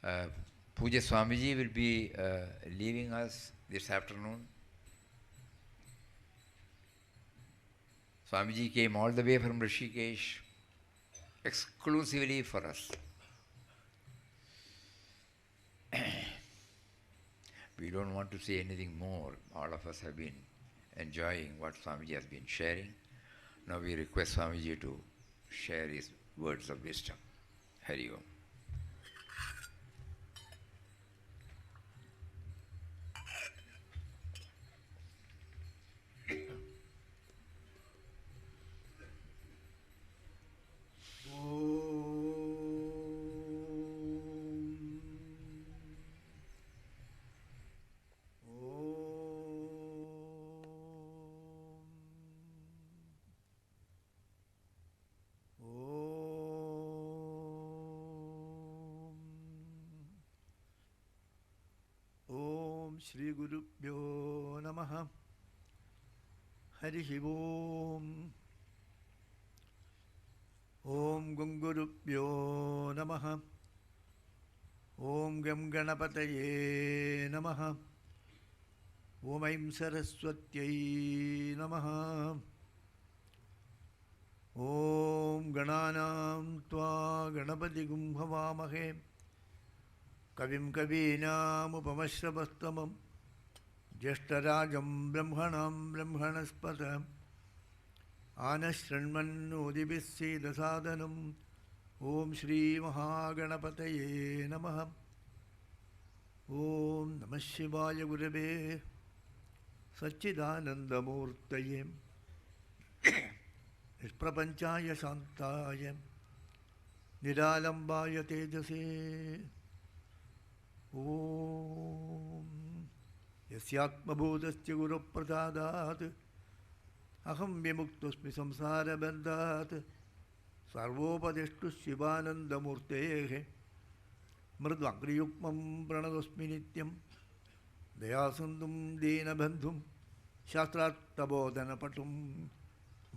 Uh, Puja Swamiji will be leaving us this afternoon. Swamiji came all the way from Rishikesh exclusively for us. We don't want to say anything more. All of us have been enjoying what Swamiji has been sharing. Now we request Swamiji to share his words of wisdom. Hari Om. Shri Gurubhyo Namaha. Harihi Om. Om Gungurubhyo Namaha. Om Gam Ganapataye Namaha. Om Aim Saraswatyai Namaha. Om Gananam Tva Ganapati Gumbhavamahe. Kavim Kavinam Upamashrabastamam Jeshtarajam Brahmanam Brahmanaspatam Anashranmannodibissedasadanam Om Shri Mahaganapataye Namaha. Om Namah Shivaya Gurave Satchidanandamurtaye Nisprapanchaya Shantaya Niralambaya Tejase Om Yasyatmabhudasya Guru Prasadat Aham Vimuktasmi Samsara Bandhat Sarvopadishtu Shivananda Murtehe Mridvagriyukmam Pranadosmi Nityam Dayasandum Dina Bandhum Shastratabodhana Patum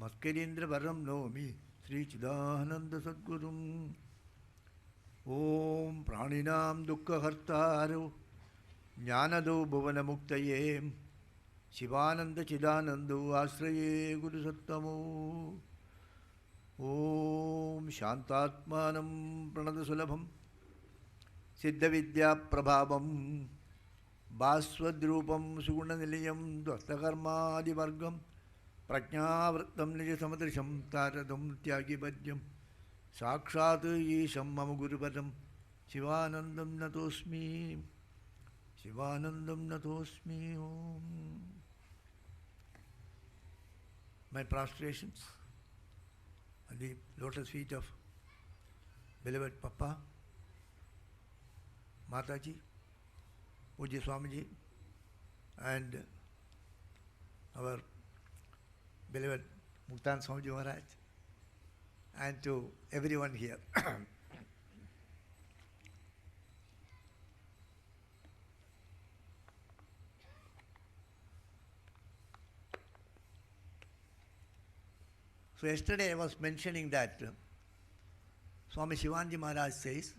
Maskirindra Varam Nomi Sri Chidananda Sadgurum Om Praninam Dukkha Hartaru Jnanado Bhuvana Muktaye Shivananda Chidanandu Asraye Guru Sattamo Om Shantatmanam Pranadasulabham Siddha Vidya Prabhavam Baswadrupam Sugunanilayam Dvastakarma Adivargam Prajnavritam Nija Samatrisham Taradam Tyagi Bhadyam Sakshat Isham Mama Gurupadam Shivanandam Natosmi Shivanandam Natosmi Om. My prostrations at the lotus feet of beloved Papa, Mataji, Puja Swamiji, and our beloved Muktan Swamiji Maharaj, and to everyone here. So yesterday I was mentioning that Swami Shivanji Maharaj says,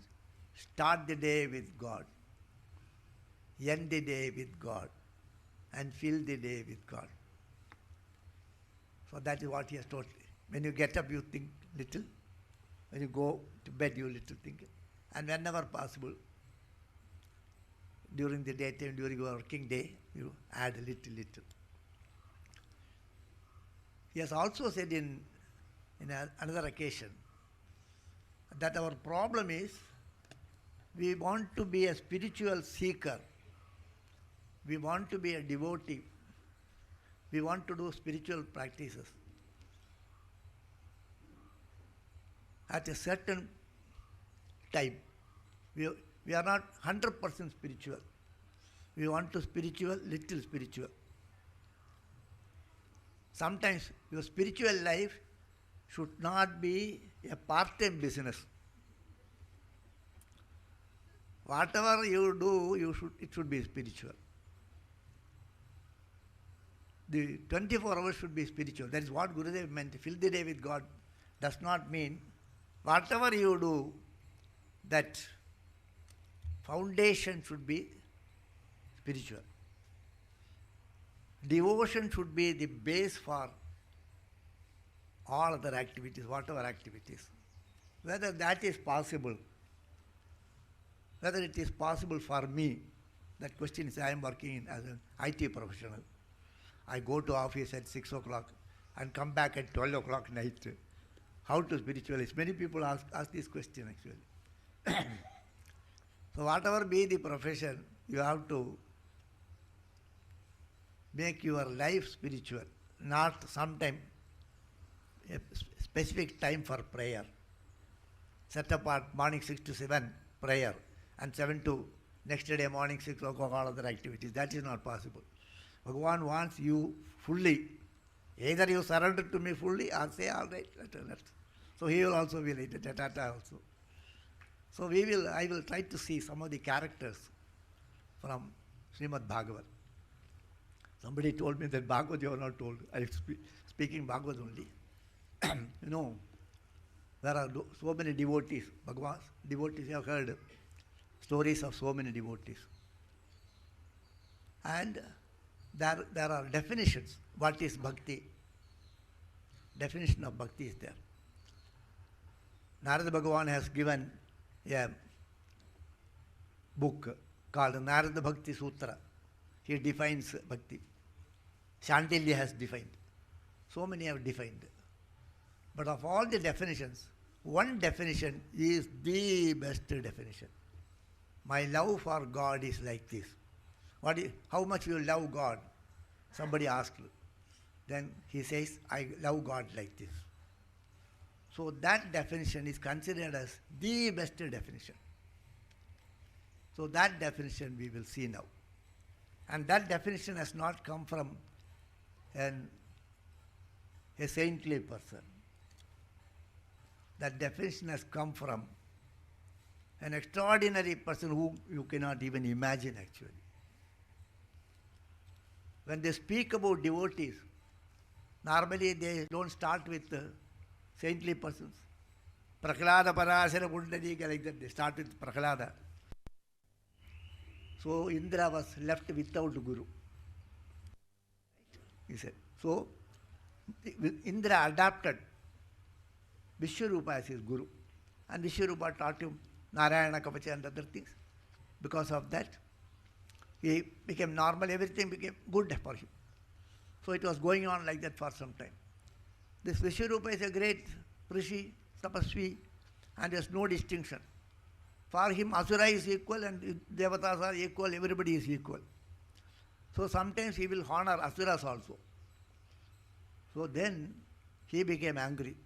start the day with God, end the day with God, and fill the day with God. So that is what he has taught. When you get up, you think little. When you go to bed, you little think. And whenever possible, during the daytime, during your working day, you add a little. He has also said in another occasion that our problem is we want to be a spiritual seeker. We want to be a devotee. We want to do spiritual practices. At a certain time, we are not 100% spiritual. We want to little spiritual. Sometimes your spiritual life should not be a part-time business. Whatever you do, it should be spiritual. The 24 hours should be spiritual. That is what Gurudev meant. Fill the day with God does not mean whatever you do, that foundation should be spiritual. Devotion should be the base for all other activities, whatever activities. Whether that is possible, whether it is possible for me, that question is, I am working as an IT professional. I go to office at 6 o'clock and come back at 12 o'clock night. How to spiritualize? Many people ask this question actually. So whatever be the profession, you have to make your life spiritual, not sometime a specific time for prayer. Set apart morning 6 to 7 prayer and 7 to next day morning 6 o'clock all other activities. That is not possible. Bhagavan wants you fully. Either you surrender to me fully or say, all right, let's. So he will also be like that also. So I will try to see some of the characters from Srimad Bhagavat. Somebody told me that Bhagavad you are not told. I am speaking Bhagavad only. You know, there are so many devotees, Bhagavan's devotees. You have heard stories of so many devotees. And there are definitions. What is bhakti? Definition of bhakti is there. Narada Bhagavan has given a book called Narada Bhakti Sutra. He defines bhakti. Shandilya has defined. So many have defined. But of all the definitions, one definition is the best definition. My love for God is like this. How much you love God? Somebody asked. Then he says, I love God like this. So that definition is considered as the best definition. So that definition we will see now. And that definition has not come from a saintly person. That definition has come from an extraordinary person whom you cannot even imagine actually. When they speak about devotees, normally they don't start with saintly persons. Prahlada Parashara Kundalika, like that, they start with Prahlada. So Indra was left without Guru. He said. So Indra adopted Vishwarupa as his Guru. And Vishwarupa taught him Narayana Kavacha and other things. Because of that, he became normal, everything became good for him. So it was going on like that for some time. This Vishwarupa is a great Rishi, Tapasvi, and there's no distinction. For him, Asura is equal and Devatas are equal, everybody is equal. So sometimes he will honor Asuras also. So then he became angry.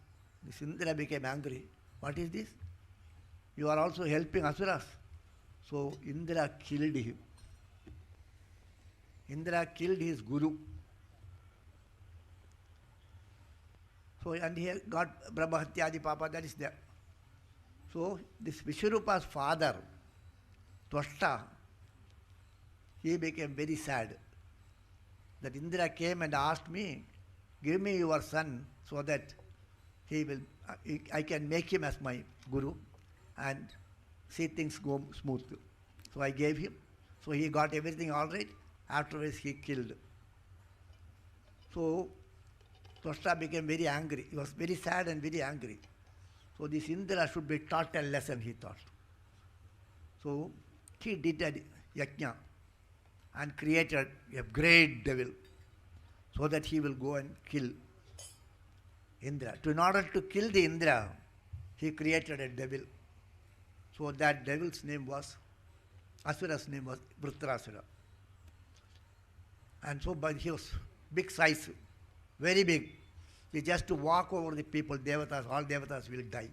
This Indra became angry. What is this? You are also helping Asuras. So Indra killed him. Indra killed his Guru. So, and he got Brahmahatyadi Papa, that is there. So, this Vishwarupa's father, Twashta, he became very sad. That Indra came and asked me, give me your son so that I can make him as my Guru and see things go smooth. So I gave him. So he got everything all right. Afterwards he killed. So Twashta became very angry. He was very sad and very angry. So this Indra should be taught a lesson, he thought. So he did a yajna and created a great devil so that he will go and kill Indra. In order to kill the Indra, he created a devil. So that devil's name was, Asura's name was Vritrasura. And so, but he was big size, very big. He just to walk over the people, Devatas, all Devatas will die.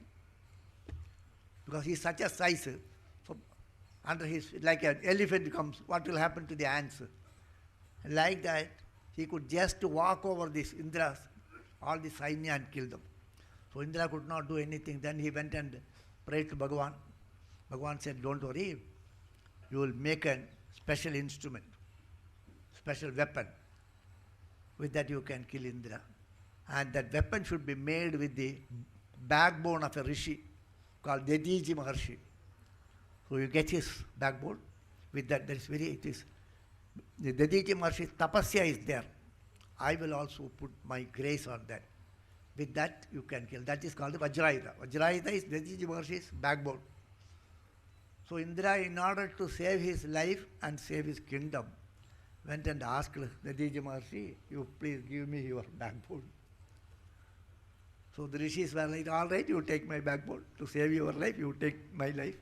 Because he is such a size, so under his, like an elephant comes, what will happen to the ants? Like that, he could just walk over these Indras, all the Sainya and kill them. So Indra could not do anything. Then he went and prayed to Bhagavan. Bhagavan said, don't worry, you will make a special instrument, special weapon. With that you can kill Indra. And that weapon should be made with the backbone of a rishi called Dediji Maharshi. So you get his backbone. With that, the Dadiji Maharshi's tapasya is there. I will also put my grace on that. With that, you can kill. That is called the Vajrayuda. Vajrayuda is Dadiji Maharshi's backbone. So Indra, in order to save his life and save his kingdom, went and asked Dadiji Maharshi, you please give me your backbone. So the rishis were like, all right, you take my backbone. To save your life, you take my life.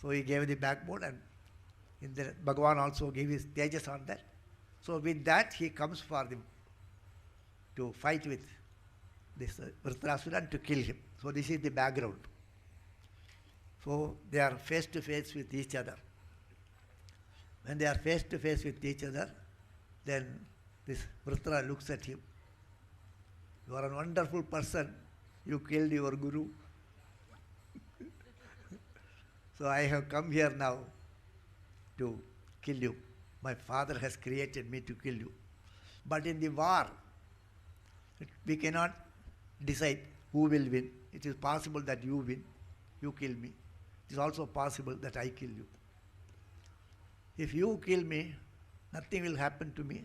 So he gave the backbone, and Bhagavan also gave his tejas on that. So with that, he comes to fight with this Vritrasura and to kill him. So this is the background. So they are face to face with each other. When they are face to face with each other, then this Vritra looks at him. You are a wonderful person. You killed your guru. So I have come here now to kill you. My father has created me to kill you. But in the war, we cannot decide who will win. It is possible that you win, you kill me. It is also possible that I kill you. If you kill me, nothing will happen to me.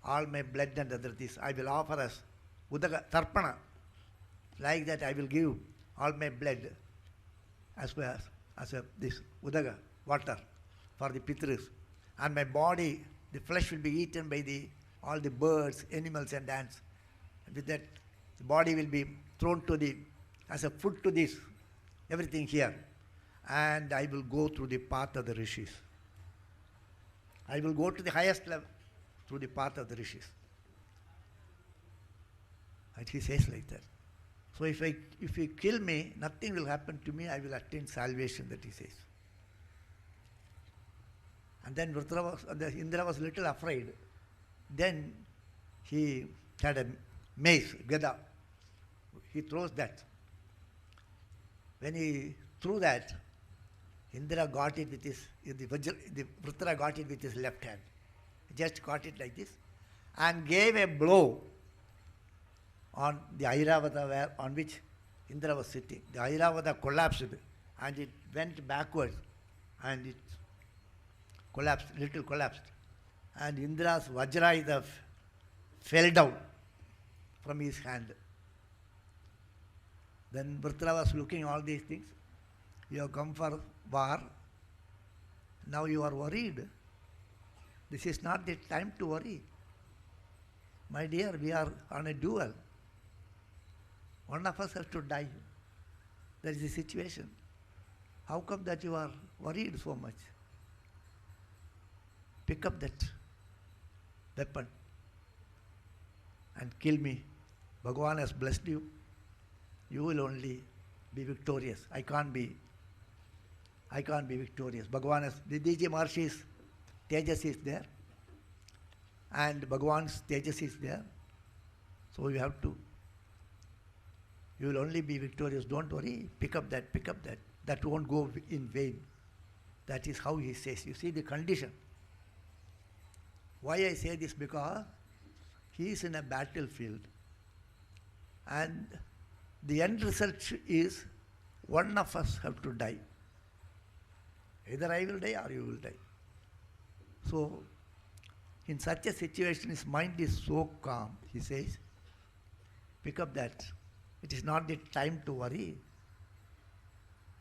All my blood and other things I will offer as Udaga, Tarpana. Like that I will give all my blood as well as this Udaga, water for the Pitris. And my body, the flesh will be eaten by all the birds, animals and ants. And with that, the body will be thrown as a food to this, everything here. And I will go through the path of the rishis. I will go to the highest level through the path of the rishis. And he says like that. So if you kill me, nothing will happen to me, I will attain salvation, that he says. And then Indra was a little afraid. Then he had a mace, Gada. He throws that. When he threw that, Indra got it with the Vritra got it with his left hand. He just got it like this and gave a blow on the Airavata on which Indra was sitting. The Airavata collapsed and it went backwards and it collapsed. And Indra's Vajrayuda fell down from his hand. Then Vritra was looking all these things. You have come for war. Now you are worried. This is not the time to worry. My dear, we are on a duel. One of us has to die. That is the situation. How come that you are worried so much? Pick up that weapon and kill me. Bhagavan has blessed you. You will only be victorious. I can't be victorious. Bhagavan has, Dadiji Maharshi's tejas is there and Bhagavan's tejas is there. So you will only be victorious. Don't worry. Pick up that. That won't go in vain. That is how he says. You see the condition. Why I say this? Because he is in a battlefield and the end result is one of us have to die. Either I will die or you will die. So, in such a situation, his mind is so calm. He says, pick up that. It is not the time to worry.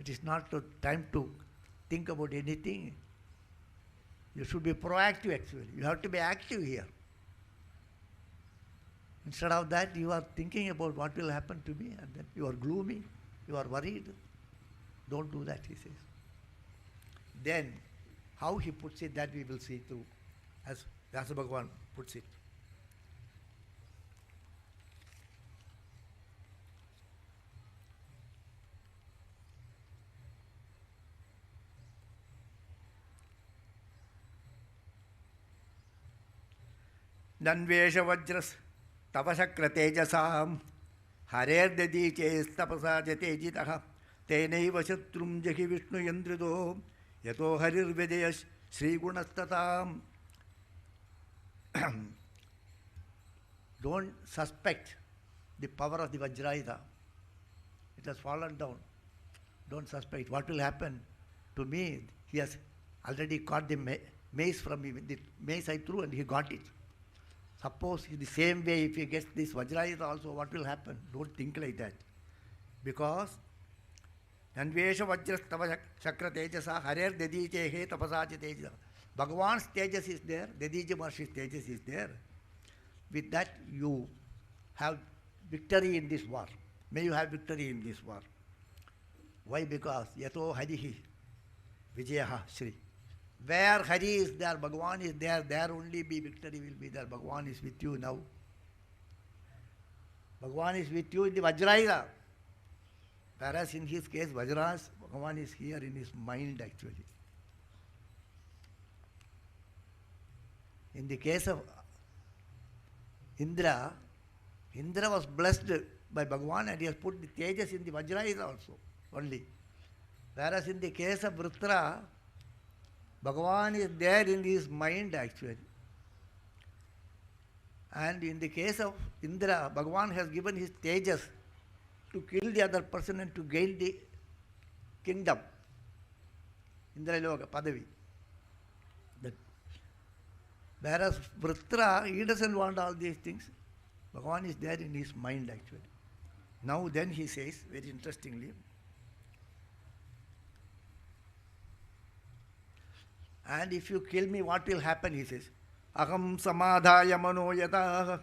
It is not the time to think about anything. You should be proactive actually. You have to be active here. Instead of that, you are thinking about what will happen to me and then you are gloomy, you are worried. Don't do that, he says. Then, how he puts it, that we will see through, as Vyasa Bhagavan puts it. Nanvesha Vajras Tavashakra Tejasam Harerdadichestapasa Jatejitaha Tenaiva Shatrum Jahi Vishnu Yandrido Yato Harir Vedayash Sri Gunastatam. Don't suspect the power of the Vajrayuda. It has fallen down. Don't suspect. What will happen to me, he has already caught the mace from me. The mace I threw and he got it. Suppose in the same way, if he gets this Vajrayuda also, what will happen? Don't think like that. Because Anvesha Vajrastava Chakra Tejasa Harer Dediche He Tapasachi Tejasa. Bhagavan's Tejas is there, Dedija Maharshi's Tejas is there. With that, you have victory in this war. May you have victory in this war. Why? Because Yato Harihi Vijayaha Shri. Where Hari is there, Bhagavan is there, there only be victory will be there. Bhagavan is with you now. Bhagavan is with you in the Vajrayuda. Whereas in his case, Vajras, Bhagavan is here in his mind actually. In the case of Indra, Indra was blessed by Bhagavan and he has put the Tejas in the Vajrayuda also only. Whereas in the case of Vritra, Bhagavan is there in his mind actually. And in the case of Indra, Bhagavan has given his Tejas to kill the other person and to gain the kingdom. Indra Loka, Padavi. Whereas Vritra, he doesn't want all these things. Bhagavan is there in his mind actually. Now then he says, very interestingly, and if you kill me, what will happen? He says, Aham samadhaya mano yata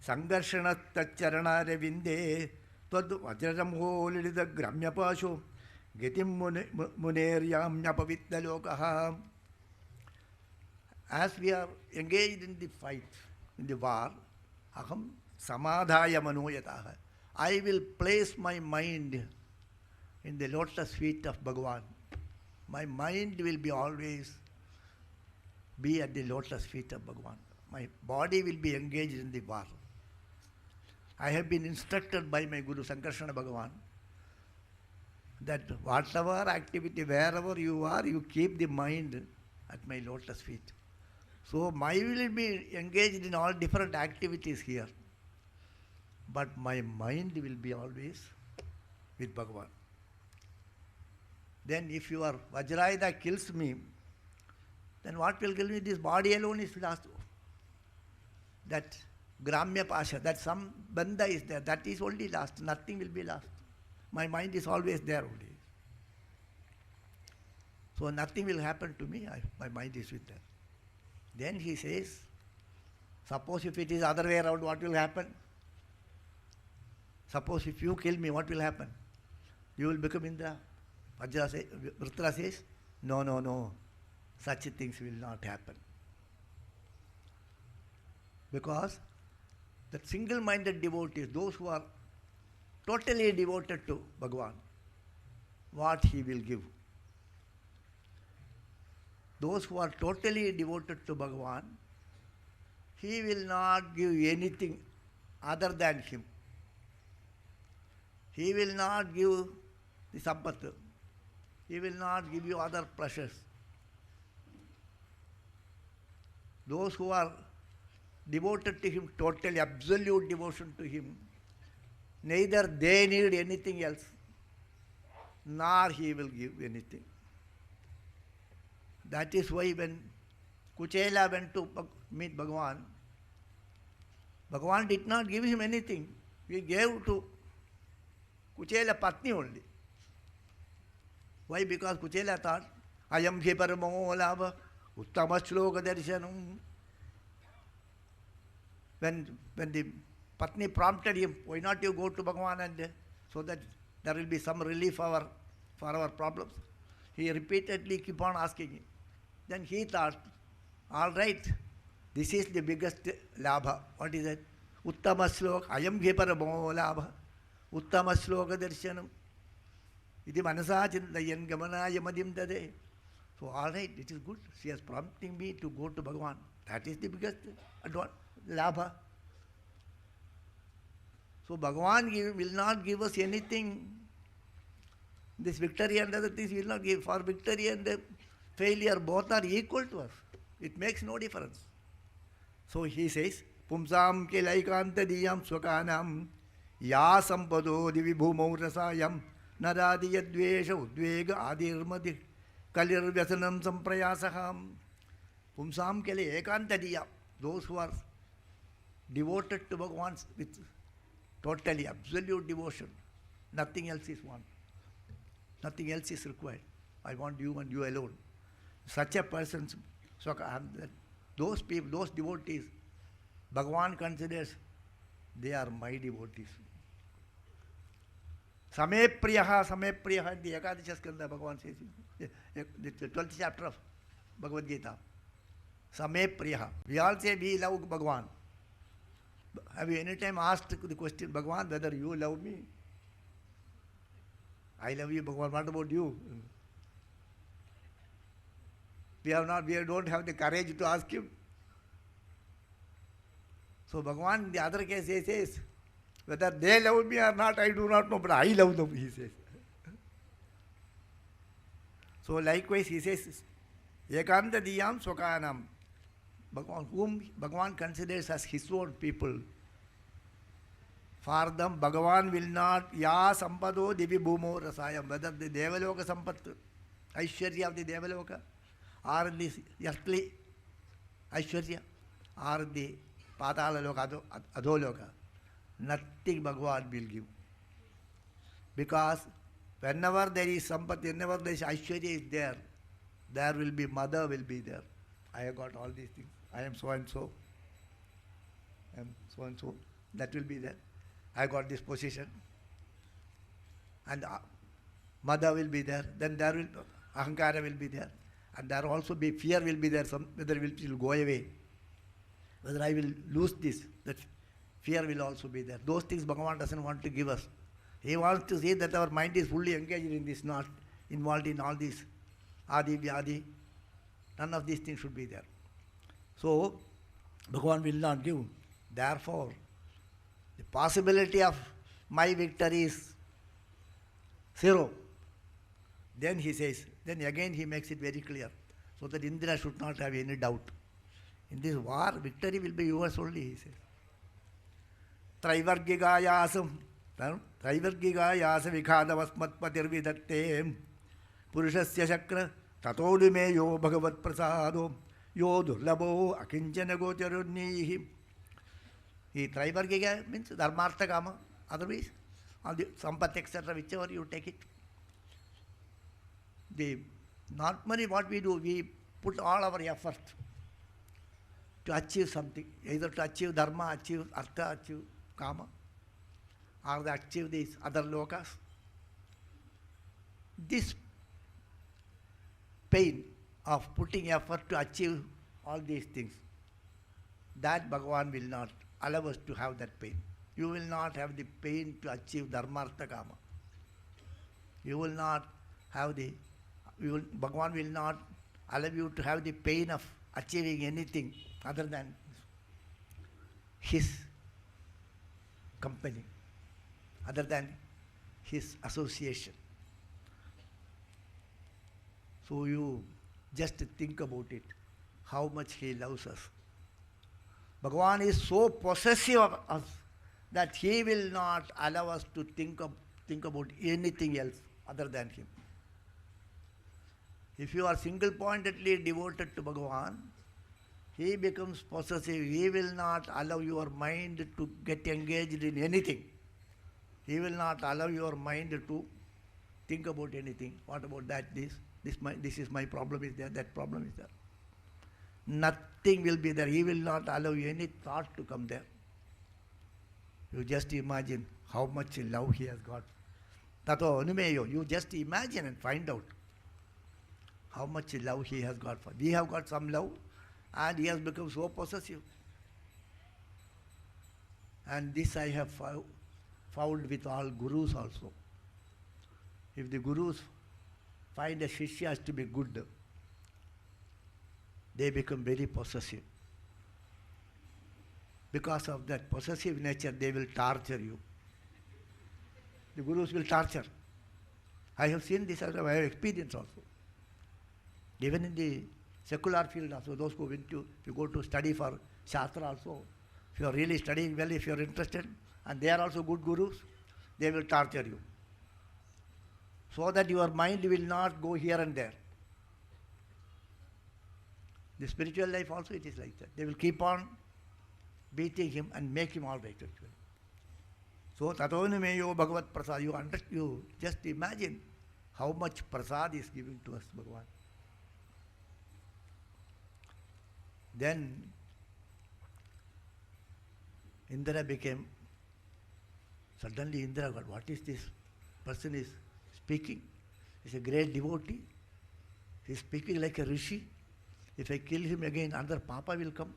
sangarshana tacharana revinde twad vajram holida gramya pasho getim muneryam nyapavitta lokaha. As we are engaged in the fight, in the war, Aham samadhaya mano yata. I will place my mind in the lotus feet of Bhagavan. My mind will be always be at the lotus feet of Bhagavan. My body will be engaged in the war. I have been instructed by my Guru Sankarshana Bhagavan that whatever activity, wherever you are, you keep the mind at my lotus feet. So my will be engaged in all different activities here. But my mind will be always with Bhagavan. Then if your Vajrayuda kills me, then what will kill me? This body alone is lost. That Gramya Pasha, that some bandha is there, that is only lost. Nothing will be lost. My mind is always there only. So nothing will happen to me, my mind is with them. Then he says, suppose if it is other way around, what will happen? Suppose if you kill me, what will happen? You will become Indra. Vritra says, no. Such things will not happen. Because the single-minded devotees, those who are totally devoted to Bhagavan, what he will give. Those who are totally devoted to Bhagavan, he will not give anything other than him. He will not give the sampath. He will not give you other pleasures. Those who are devoted to him, totally, absolute devotion to him, neither they need anything else, nor he will give anything. That is why when Kuchela went to meet Bhagavan, Bhagavan did not give him anything. He gave to Kuchela Patni only. Why? Because Kuchela thought, Ayam he paramo lava, uttama shloka darshanam. When the Patni prompted him, why not you go to Bhagavan and so that there will be some relief for our problems? He repeatedly keep on asking him. Then he thought, all right, this is the biggest labha. What is it? Uttama shloka, ayam he paramo labha, uttama shloka darshanam. Iti manasa chintayan gamanaya madim dade. So all right, it is good. She is prompting me to go to Bhagavan. That is the biggest labha. So Bhagavan will not give us anything. This victory and other things will not give. For victory and failure, both are equal to us. It makes no difference. So he says, Pumsam ke laikanta diyam swakanam ya sampado divi bhumau rasayam naradi yadvesha udvega adirmadi Kalirvyasanam samprayasaham. Pumsam kele ekantadiya. Those who are devoted to Bhagavan with totally absolute devotion. Nothing else is wanted. Nothing else is required. I want you and you alone. Such a person, those people, those devotees, Bhagavan considers they are my devotees. Samepriyaha, Samepriyaha, in the Ekadasha Skanda, Bhagavan says, the 12th chapter of Bhagavad Gita. Samepriyaha. We all say we love Bhagavan. Have you any time asked the question, Bhagavan, whether you love me? I love you, Bhagavan. What about you? We don't have the courage to ask him. So Bhagavan, in the other case, he says, whether they love me or not, I do not know, but I love them, he says. So likewise, he says, Ekanta diyam swakanam. Bhagavan, whom Bhagavan considers as his own people. For them, Bhagavan will not, ya sampado divi bhumo rasayam, whether the Devaloka sampat, Aishwarya of the Devaloka, or the earthly Aishwarya, or the Patala Loka, Adholoka, nothing Bhagavan will give. Because whenever there is sampat, whenever there is Aishwarya is there, there will be mother will be there. I have got all these things. I am so and so. I am so and so. That will be there. I got this position. And mother will be there. Then there will ahankara will be there. And there also be fear will be there. Whether it will go away. Whether I will lose this. That fear will also be there. Those things Bhagavan doesn't want to give us. He wants to see that our mind is fully engaged in this, not involved in all this adi vyadi. None of these things should be there. So, Bhagavan will not give. Therefore, the possibility of my victory is zero. Then he says, then again he makes it very clear, so that Indra should not have any doubt. In this war, victory will be yours only, he says. Traivargigayasam, Traivargigayasa vikhadavasmatpatir vidatte, Purushasya Chakra, Tatodume yo Bhagavat Prasado, yo Durlabo, Akinchana Gotyarunnihi. He Traivargiga means Dharmartha Kama, otherwise, all the Sampat, etc., whichever you take it. Normally what we do, we put all our effort to achieve something, either to achieve Dharma, achieve Artha, achieve Kama, or to achieve these other lokas. This pain of putting effort to achieve all these things, that Bhagavan will not allow us to have that pain. You will not have the pain to achieve Dharmartha Kama. You will not have Bhagavan will not allow you to have the pain of achieving anything other than his company, other than his association. So you just think about it, how much he loves us. Bhagavan is so possessive of us that he will not allow us to think about anything else other than him. If you are single-pointedly devoted to Bhagavan, he becomes possessive. He will not allow your mind to get engaged in anything. He will not allow your mind to think about anything. What about that? This is my problem is there, that problem is there. Nothing will be there. He will not allow any thought to come there. You just imagine how much love he has got. Tato anumeyo. You just imagine and find out how much love he has got for. We have got some love and he has become so possessive. And this I have found with all gurus also. If the gurus find a shishya has to be good, they become very possessive. Because of that possessive nature, they will torture you. The gurus will torture. I have seen this, I have experienced also. Even in the secular field also, those who went to, if you go to study for Shastra also, if you are really studying well, if you are interested, and they are also good gurus, they will torture you. So that your mind will not go here and there. The spiritual life also it is like that. They will keep on beating him and make him all right actually. So Tatonumeyo Bhagavat Prasad, you just imagine how much prasad is giving to us Bhagavan. Then Indra became, suddenly Indra got, what is this person is speaking? He's a great devotee. He's speaking like a rishi. If I kill him again, another papa will come.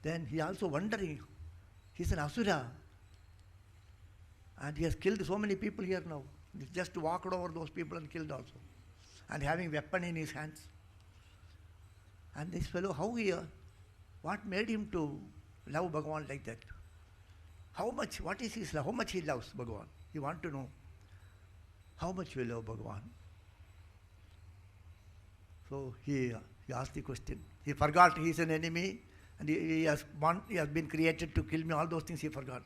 Then he also wondering, he's an asura. And he has killed so many people here now. He just walked over those people and killed also. And having weapon in his hands. And this fellow, what made him to love Bhagavan like that? What is his love? How much he loves Bhagavan? You want to know how much we love Bhagavan. So he asked the question. He forgot he is an enemy and he has been created to kill me. All those things he forgot.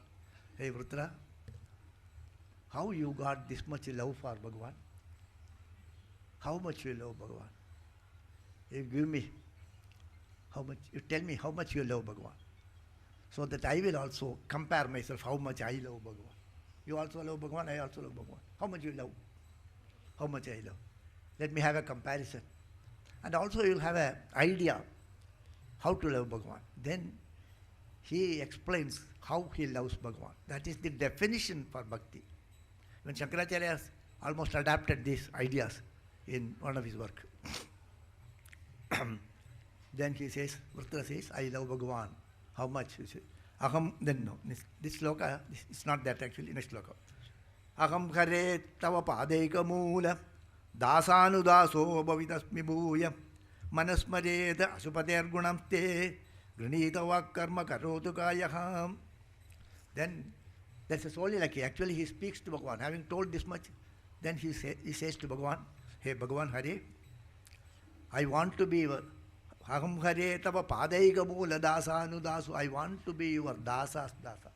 Hey Vritra, how you got this much love for Bhagavan? How much you love Bhagavan? You give me how much, you tell me how much you love Bhagavan. So that I will also compare myself how much I love Bhagavan. You also love Bhagavan, I also love Bhagavan. How much you love? How much I love? Let me have a comparison. And also you will have an idea how to love Bhagavan. Then he explains how he loves Bhagavan. That is the definition for bhakti. When Shankaracharya has almost adapted these ideas in one of his work. Then he says, Vritra says, I love Bhagavan. How much? He says, Aham, then no. This sloka, it's not that actually, next sloka. Aham khare tava padeka moola dasanudaso bhavitasmi bhuya manasmareta asupater gunam te granita karma karotu kayaham. Then that's solely like actually he speaks to Bhagavan. Having told this much, then he says to Bhagavan, hey Bhagavan Hare, I want to be your Aham Hare Tava Padaika Moola Dasa Anudasu. I want to be your Dasa's Dasa.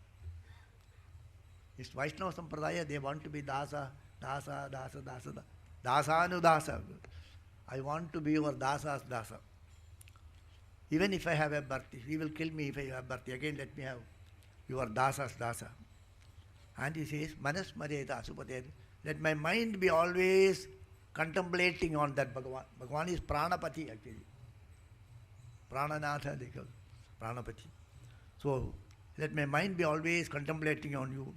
It's Vaishnava Sampradaya, they want to be Dasa, Dasanudasa. I want to be your Dasa's Dasa. Even if I have a birth, he will kill me if I have birth. Again, let me have your Dasa's Dasa. And he says, Manas Mareta Asupate. Let my mind be always contemplating on that Bhagavan. Bhagavan is Pranapati actually. Prananatha, they call Pranapati. So, let my mind be always contemplating on you.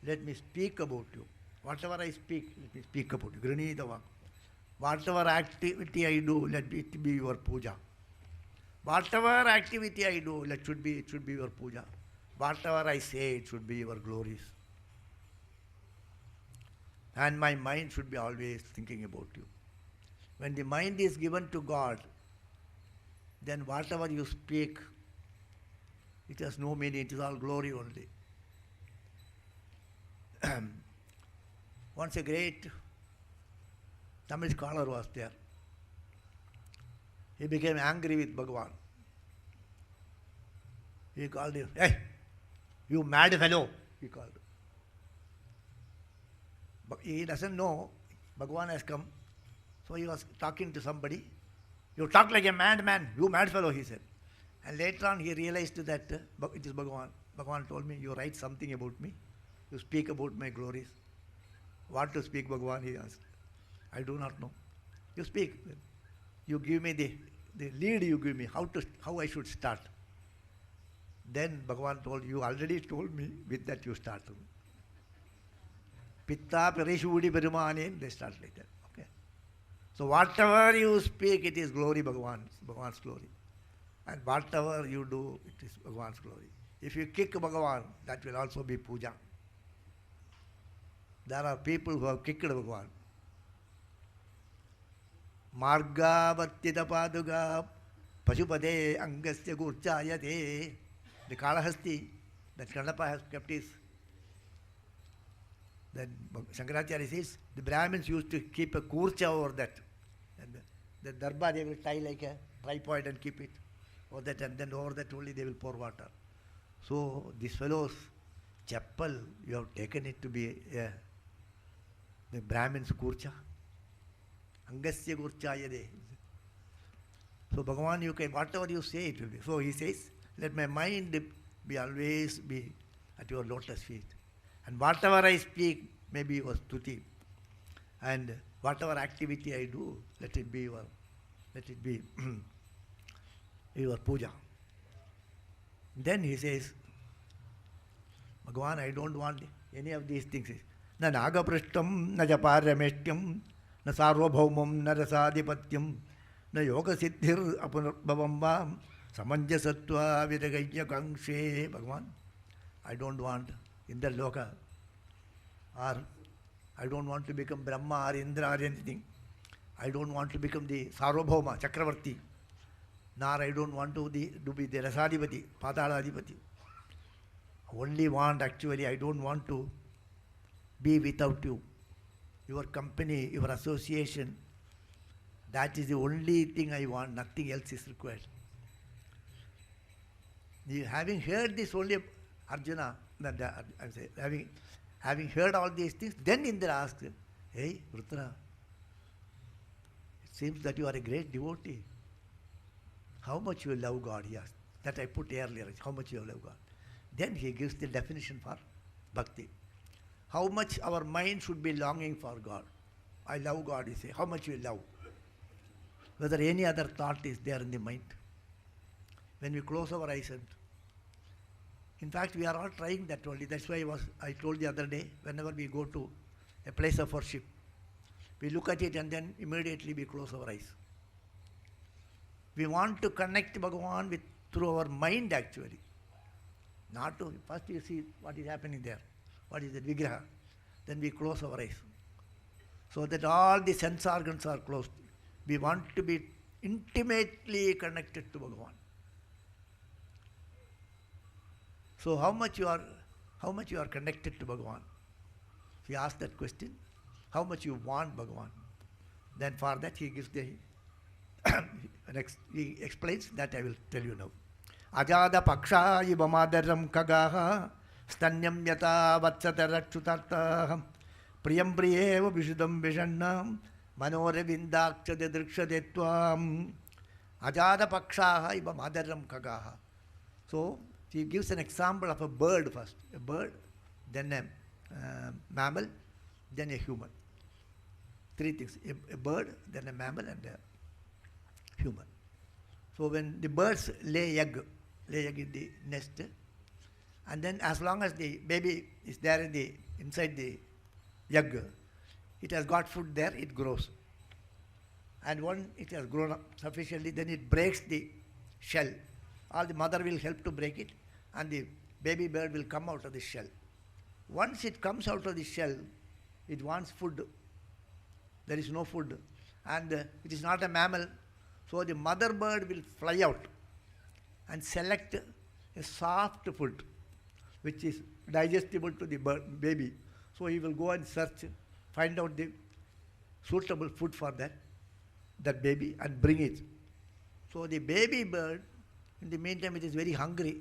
Let me speak about you. Whatever I speak, let me speak about you. Granitava. Whatever activity I do, let it be your puja. Whatever activity I do, it should be your puja. Whatever I say, it should be your glories. And my mind should be always thinking about you. When the mind is given to God, then whatever you speak, it has no meaning, it is all glory only. Once a great Tamil scholar was there. He became angry with Bhagavan. He called him, hey, you mad fellow, he called. But he doesn't know Bhagavan has come. So he was talking to somebody. You talk like a madman, you mad fellow, he said. And later on he realized that it is Bhagavan. Bhagavan told me, you write something about me. You speak about my glories. What to speak, Bhagavan, he asked. I do not know. You speak. You give me the lead you give me, how I should start. Then Bhagavan told, you already told me, with that you start. Pitta Parishudi Perumanin, they start like that. Okay. So whatever you speak, it is glory, Bhagavan's glory. And whatever you do, it is Bhagavan's glory. If you kick Bhagavan, that will also be puja. There are people who have kicked Bhagavan. Marga Vartita Paduga Pashupade Angasya Gurchayate. The Kalahasti, that Kannapa has kept his. Then Shankaracharya says, the Brahmins used to keep a kurcha over that. And the darbar they will tie like a tripod and keep it over that, and then over that only they will pour water. So this fellow's chapel, you have taken it to be the Brahmin's kurcha. Angasya kurcha yade. So Bhagavan, you can, whatever you say, it will be. So he says, let my mind be always be at your lotus feet. And whatever I speak, maybe your stuti. And whatever activity I do, let it be your puja. Then he says, Bhagavan, I don't want any of these things. Na nagaprishtam, na japarameshtyam, na sarvabhaumam, na rasadipatyam, na yoga siddhir apunarbhavam vam, samanjasatva viragayya kangshe. Bhagavan, I don't want in the loka, or I don't want to become Brahma or Indra or anything. I don't want to become the Sarvabhauma, Chakravarti. Nor I don't want to be the Rasadipati, Padaladipati. Only want, actually, I don't want to be without you. Your company, your association, that is the only thing I want, nothing else is required. Having heard this only, Arjuna, having heard all these things, then Indra asked, hey, Vrutra, it seems that you are a great devotee. How much you love God? He asked. That I put earlier, how much you love God. Then he gives the definition for bhakti. How much our mind should be longing for God. I love God, he says. How much you love. Whether any other thought is there in the mind. When we close our eyes and in fact, we are all trying that only. That's why I told the other day, whenever we go to a place of worship, we look at it and then immediately we close our eyes. We want to connect Bhagavan through our mind actually. Not to, first you see what is happening there. What is the vigraha? Then we close our eyes. So that all the sense organs are closed. We want to be intimately connected to Bhagavan. So how much you are connected to Bhagavan? If you ask that question, how much you want Bhagavan? Then for that he gives the next he explains that I will tell you now. Ajada paksha ibamadaram kagaha stanyam yata vatsatarachutartaham priyam priyeva vishudam vishannam manoravindakcha dedrikshadetvam ajada paksha ibamadaram kagaha. So he gives an example of a bird first. A bird, then a mammal, then a human. Three things. A bird, then a mammal and a human. So when the birds lay egg in the nest, and then as long as the baby is there inside the egg, it has got food there, it grows. And when it has grown up sufficiently, then it breaks the shell. Or the mother will help to break it, and the baby bird will come out of the shell. Once it comes out of the shell, it wants food. There is no food. And it is not a mammal. So the mother bird will fly out and select a soft food, which is digestible to the baby. So he will go and search, find out the suitable food for that baby and bring it. So the baby bird, in the meantime, it is very hungry.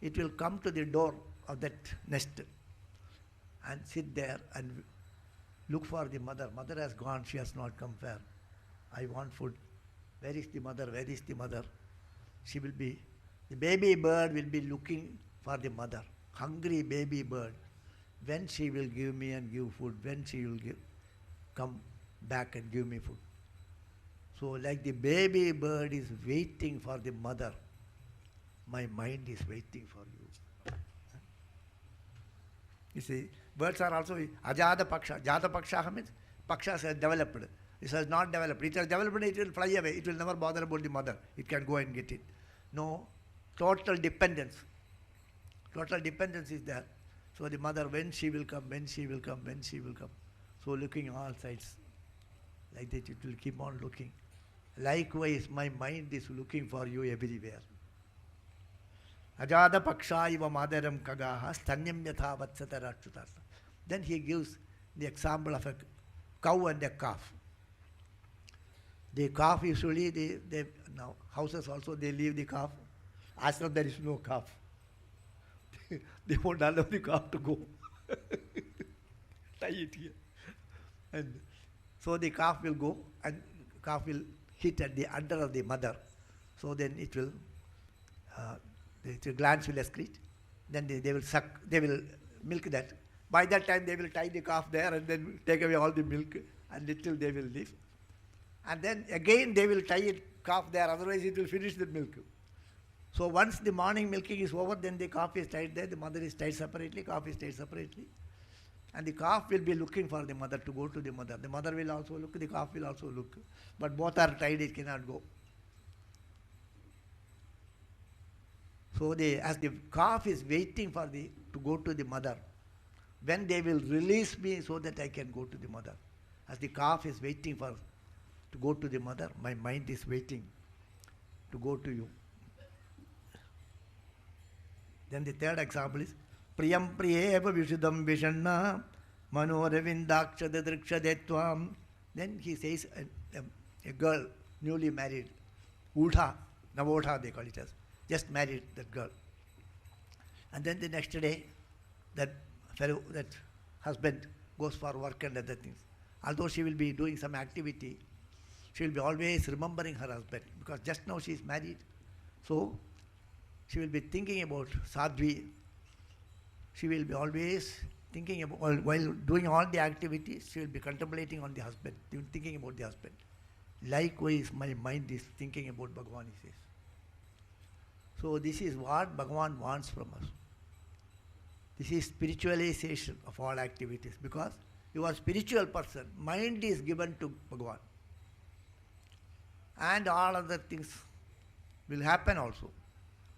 It will come to the door of that nest and sit there and look for the mother. Mother has gone, she has not come where. I want food. Where is the mother? Where is the mother? The baby bird will be looking for the mother. Hungry baby bird. When she will give me and give food, when she will come back and give me food. So like the baby bird is waiting for the mother, my mind is waiting for you. You see, birds are also ajada paksha. Jada paksha means pakshas has developed. This has not developed. It has developed, it will fly away. It will never bother about the mother. It can go and get it. No, total dependence. Total dependence is there. So the mother, when she will come, when she will come, when she will come. So looking all sides. Like that it will keep on looking. Likewise, my mind is looking for you everywhere. Ajada paksha iva madaram kagaha stanyam yatha vatsatarachutartha. Then he gives the example of a cow and a calf. The calf usually, now houses also they leave the calf. As long as there is no calf, they won't allow the calf to go. Tie it here. And so the calf will go and calf will hit at the under of the mother. So then it will, the glands will excrete. Then they will suck, they will milk that. By that time they will tie the calf there and then take away all the milk and little they will leave. And then again they will tie it calf there, otherwise it will finish the milk. So once the morning milking is over, then the calf is tied there, the mother is tied separately, calf is tied separately. And the calf will be looking for the mother to go to the mother. The mother will also look, the calf will also look. But both are tied, it cannot go. So as the calf is waiting for to go to the mother, when they will release me so that I can go to the mother. As the calf is waiting to go to the mother, my mind is waiting to go to you. Then the third example is Priyam Priyeva Vishudam Vishanna Manoravindakshada Drikshadetvam. Then he says a girl newly married, Udha, Navotha they call it as, just married that girl. And then the next day that husband goes for work and other things. Although she will be doing some activity, she will be always remembering her husband because just now she is married. So she will be thinking about Sadhvi. She will be always thinking about, while doing all the activities, she will be contemplating on the husband, thinking about the husband. Likewise, my mind is thinking about Bhagavan, he says. So this is what Bhagavan wants from us. This is spiritualization of all activities because you are a spiritual person. Mind is given to Bhagavan. And all other things will happen also.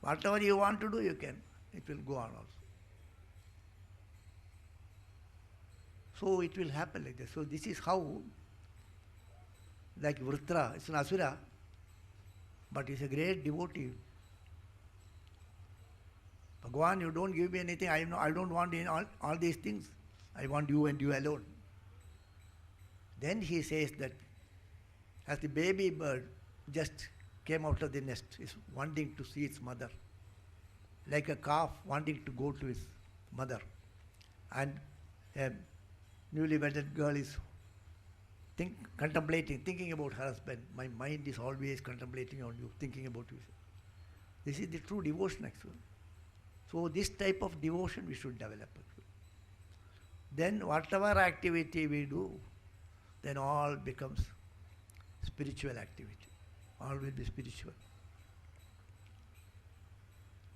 Whatever you want to do, you can. It will go on also. So it will happen like this. So this is how, like Vritra, it's an Asura, but he's a great devotee. Bhagavan, you don't give me anything. I don't want all these things. I want you and you alone. Then he says that as the baby bird just came out of the nest, is wanting to see its mother, like a calf wanting to go to its mother, and a newly wedded girl is contemplating, thinking about her husband. My mind is always contemplating on you, thinking about you. This is the true devotion actually. So this type of devotion we should develop. Then whatever activity we do, then all becomes spiritual activity. All will be spiritual.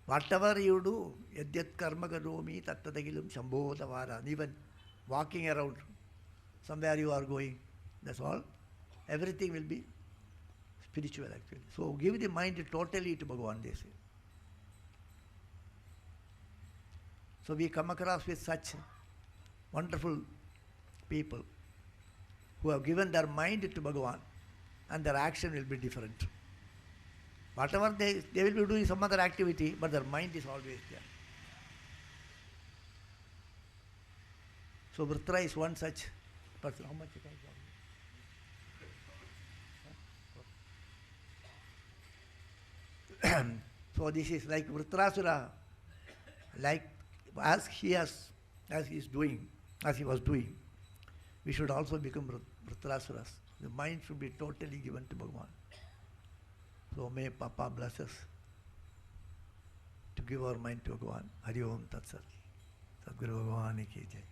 Whatever you do, yadyat karma karomi tattadagilum shambhodavara. Even walking around, somewhere you are going, that's all. Everything will be spiritual actually. So give the mind totally to Bhagavan, they say. So we come across with such wonderful people who have given their mind to Bhagavan and their action will be different. Whatever they will be doing some other activity, but their mind is always there. So Vritra is one such person. How much you can So this is like Vritrasura, like as he was doing, we should also become Vritrasuras. The mind should be totally given to Bhagavan. So may Papa bless us to give our mind to Bhagavan. Hari Om Tat Sat. Sadguru Bhagavan ki jai.